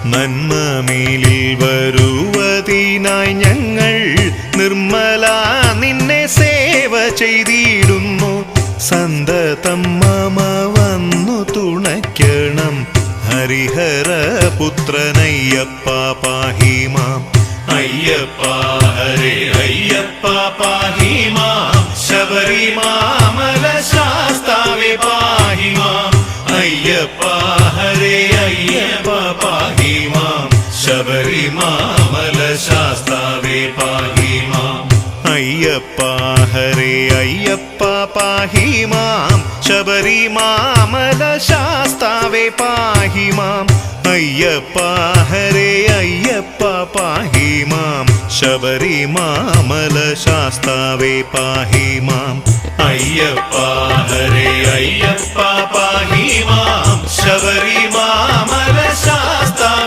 നന്മമേലിൽ വരുവതിനായി ഞങ്ങൾ നിർമ്മല നിന്നെ സേവ ചെയ്തിടുന്നു. സന്തതം മമ വന്നു തുണയ്ക്കണം. ഹരിഹര പുത്രനയ്യപ്പ പാഹി മാം. അയ്യപ്പ ഹരേ അയ്യപ്പ പാഹി മാം. ശബരിമാമല ശാസ്താവേ പാഹി മാം. അയ്യപ്പ ഹരേ അയ്യപ്പ പാഹി മാം. ശബരിമാമല ശാസ്താവേ പാഹി മാം. അയ്യപ്പ ഹരേ അയ്യപ്പ പാഹി മാം. ശബരിമാമല ശാസ്താവേ പാഹി മാം. അയ്യപ്പ ഹരേ അയ്യപ്പ പാഹി മാം. ശബരിമാമല ശാസ്താവേ പാഹി മാം. അയ്യപ്പ ഹരേ അയ്യപ്പ പാഹി മാം. ശബരിമാമല ശാസ്താവേ